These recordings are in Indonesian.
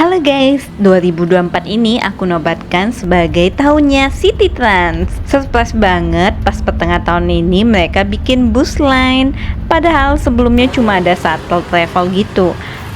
Halo guys, 2024 ini aku nobatkan sebagai tahunnya City Trans. Surprise banget, pas pertengahan tahun ini mereka bikin bus line. Padahal sebelumnya cuma ada shuttle travel gitu.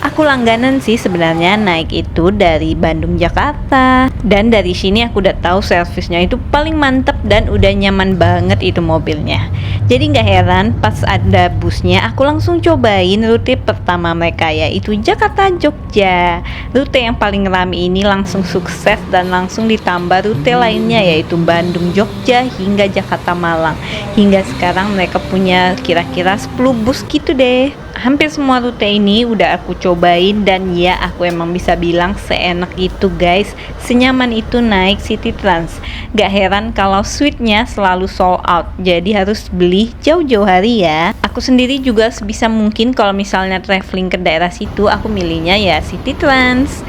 Aku langganan sih sebenarnya naik itu dari Bandung Jakarta. Dan dari sini aku udah tahu servisnya itu paling mantep dan udah nyaman banget itu mobilnya. Jadi nggak heran pas ada busnya aku langsung cobain rute pertama mereka, yaitu Jakarta Jogja. Rute yang paling ramai ini langsung sukses dan langsung ditambah rute lainnya, yaitu Bandung Jogja hingga Jakarta Malang. Hingga sekarang mereka punya kira-kira 10 bus gitu deh. Hampir semua rute ini udah aku cobain dan ya aku emang bisa bilang seenak itu guys, senyaman itu naik City Trans. Gak heran kalau suite-nya selalu sold out, jadi harus beli jauh-jauh hari ya. Aku sendiri juga sebisa mungkin kalau misalnya traveling ke daerah situ, aku milihnya ya City Trans.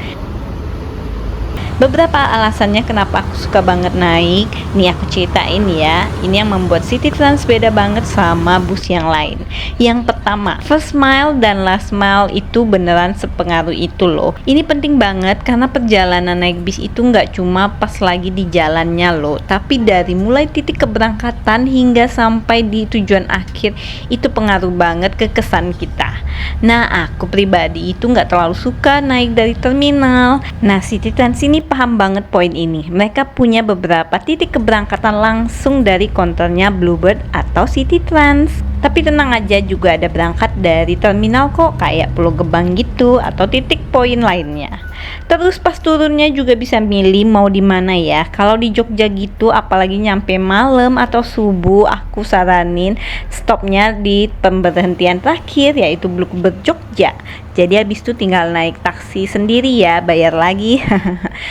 Beberapa alasannya kenapa aku suka banget naik, nih aku ceritain ya. Ini yang membuat City Trans beda banget sama bus yang lain. Yang pertama, first mile dan last mile itu beneran sepengaruh itu loh. Ini penting banget karena perjalanan naik bis itu nggak cuma pas lagi di jalannya loh, tapi dari mulai titik keberangkatan hingga sampai di tujuan akhir itu pengaruh banget ke kesan kita. Nah, aku pribadi itu nggak terlalu suka naik dari terminal. Nah, City Trans ini paham banget poin ini. Mereka punya beberapa titik keberangkatan langsung dari counternya Bluebird atau City Trans. Tapi tenang aja, juga ada berangkat dari terminal kok, kayak Pulau Gebang gitu atau titik poin lainnya. Terus pas turunnya juga bisa milih mau di mana ya. Kalau di Jogja gitu, apalagi nyampe malam atau subuh, aku saranin stopnya di pemberhentian terakhir, yaitu Bluebird Jogja. Jadi habis itu tinggal naik taksi sendiri ya, bayar lagi.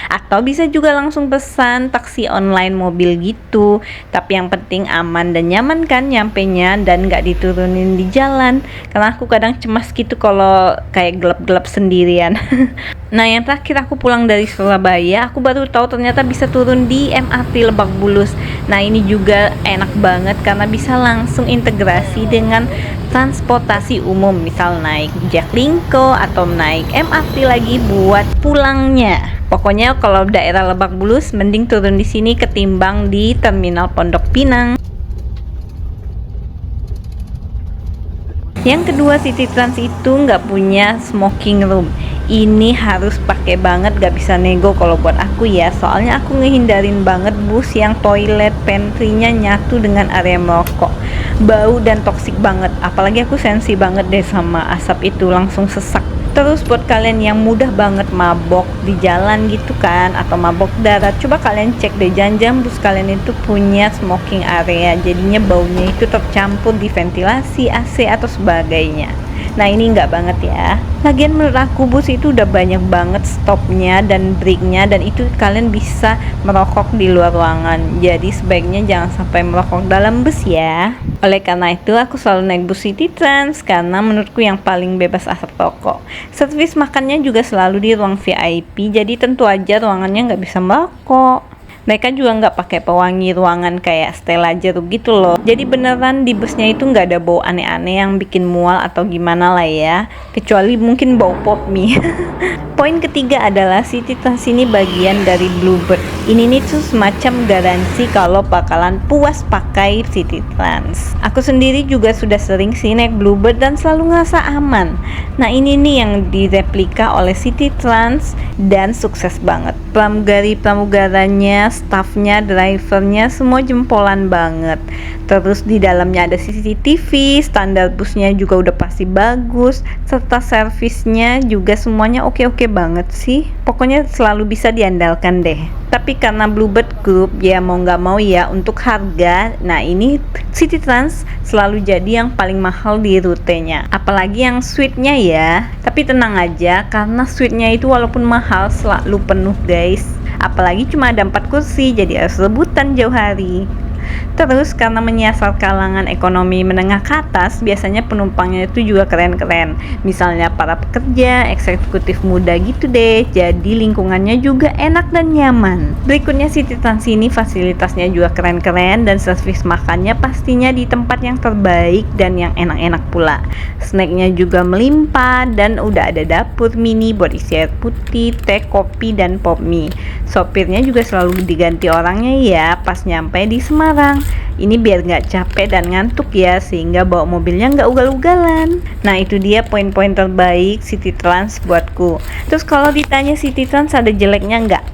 Atau bisa juga langsung pesan taksi online mobil gitu. Tapi yang penting aman dan nyaman kan nyampenya dan gak diturunin di jalan. Karena aku kadang cemas gitu kalau kayak gelap-gelap sendirian. Nah, yang terakhir aku pulang dari Surabaya, aku baru tahu ternyata bisa turun di MRT Lebak Bulus. Nah, ini juga enak banget karena bisa langsung integrasi dengan transportasi umum, misal naik Jaklingko atau naik MRT lagi buat pulangnya. Pokoknya kalau daerah Lebak Bulus mending turun di sini ketimbang di Terminal Pondok Pinang. Yang kedua, City Trans itu nggak punya smoking room. Ini harus pakai banget, gak bisa nego kalau buat aku ya. Soalnya aku ngehindarin banget bus yang toilet pantry-nya nyatu dengan area merokok. Bau dan toksik banget. Apalagi aku sensi banget deh sama asap itu, langsung sesak. Terus buat kalian yang mudah banget mabok di jalan gitu kan, atau mabok darat, coba kalian cek deh jangan bus kalian itu punya smoking area, jadinya baunya itu tercampur di ventilasi, AC atau sebagainya. Nah, ini enggak banget ya. Lagian menurut aku bus itu udah banyak banget stopnya dan breaknya, dan itu kalian bisa merokok di luar ruangan. Jadi sebaiknya jangan sampai merokok dalam bus ya. Oleh karena itu aku selalu naik bus City Trans karena menurutku yang paling bebas asap rokok. Servis makannya juga selalu di ruang VIP, jadi tentu aja ruangannya nggak bisa merokok. Mereka juga nggak pakai pewangi ruangan kayak Stella jeruk gitu loh. Jadi beneran di busnya itu nggak ada bau aneh-aneh yang bikin mual atau gimana lah ya. Kecuali mungkin bau pop mie. Poin ketiga adalah City Trans ini bagian dari Bluebird. Ini nih tuh semacam garansi kalau bakalan puas pakai City Trans. Aku sendiri juga sudah sering sih naik Bluebird dan selalu ngerasa aman. Nah, ini nih yang direplika oleh City Trans dan sukses banget. Pramugaranya, staffnya, drivernya semua jempolan banget. Terus di dalamnya ada CCTV, standar busnya juga udah pasti bagus, serta servisnya juga semuanya oke-oke banget sih. Pokoknya selalu bisa diandalkan deh. Tapi karena Bluebird Group ya mau nggak mau ya untuk harga, nah ini City Trans selalu jadi yang paling mahal di rutenya. Apalagi yang suite-nya ya. Tapi tenang aja karena suite-nya itu walaupun mahal selalu penuh guys. Apalagi cuma ada 4 kursi, jadi harus rebutan jauh hari. Terus karena menyasar kalangan ekonomi menengah ke atas, biasanya penumpangnya itu juga keren-keren. Misalnya para pekerja, eksekutif muda gitu deh. Jadi lingkungannya juga enak dan nyaman. Berikutnya City Trans ini fasilitasnya juga keren-keren dan servis makannya pastinya di tempat yang terbaik dan yang enak-enak pula. Snacknya juga melimpah dan udah ada dapur mini buat isi air putih, teh, kopi, dan pop mie. Sopirnya juga selalu diganti orangnya ya pas nyampe di Semarang. Ini biar nggak capek dan ngantuk ya, sehingga bawa mobilnya nggak ugal-ugalan. Nah itu dia poin-poin terbaik City Trans buatku. Terus kalau ditanya City Trans ada jeleknya nggak?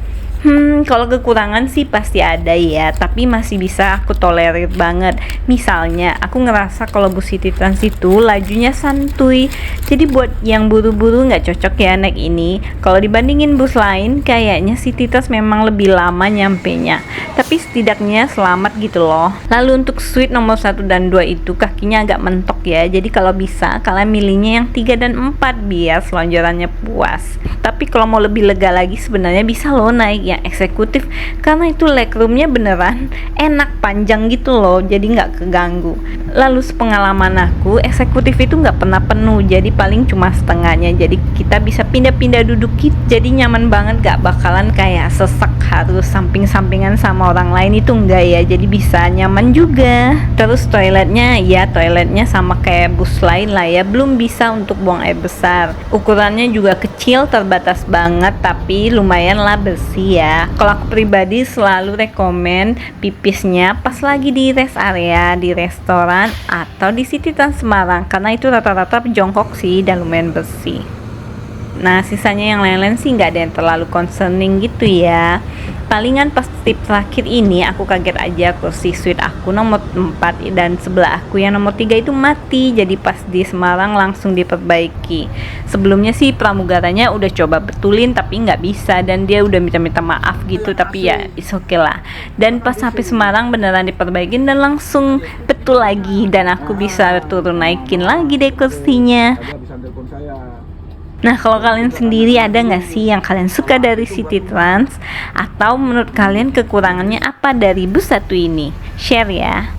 Kalau kekurangan sih pasti ada ya, tapi masih bisa aku tolerir banget. Misalnya, aku ngerasa kalau bus City Trans itu lajunya santuy. Jadi buat yang buru-buru nggak cocok ya naik ini. Kalau dibandingin bus lain, kayaknya City Trans memang lebih lama nyampenya. Tapi setidaknya selamat gitu loh. Lalu untuk suite nomor 1 dan 2 itu kakinya agak mentok ya. Jadi kalau bisa, kalian milihnya yang 3 dan 4 biar selonjorannya puas. Tapi kalau mau lebih lega lagi sebenarnya bisa loh naik yang eksekutif, karena itu legroomnya beneran enak, panjang gitu loh, jadi nggak keganggu. Lalu sepengalaman aku, eksekutif itu nggak pernah penuh, jadi paling cuma setengahnya, jadi kita bisa pindah-pindah duduk gitu, jadi nyaman banget, nggak bakalan kayak sesak harus samping-sampingan sama orang lain, itu enggak ya, jadi bisa nyaman juga. Terus toiletnya sama kayak bus lain lah ya, belum bisa untuk buang air besar, ukurannya juga kecil, terbatas banget, tapi lumayan lah bersih ya. Kalau aku pribadi selalu rekomen pipisnya pas lagi di rest area, di restoran atau di City Trans Semarang, karena itu rata-rata jongkok sih dan lumayan bersih. Nah sisanya yang lain-lain sih nggak ada yang terlalu concerning gitu ya. Palingan pas tip terakhir ini aku kaget aja, kursi suite aku nomor 4 dan sebelah aku yang nomor 3 itu mati. Jadi pas di Semarang langsung diperbaiki. Sebelumnya sih pramugaranya udah coba betulin tapi nggak bisa, dan dia udah minta maaf gitu, tapi ya is okay lah. Dan pas sampai Semarang beneran diperbaikin dan langsung betul lagi, dan aku bisa turun naikin lagi deh kursinya. Nah kalau kalian sendiri ada nggak sih yang kalian suka dari City Trans? Atau menurut kalian kekurangannya apa dari bus satu ini? Share ya.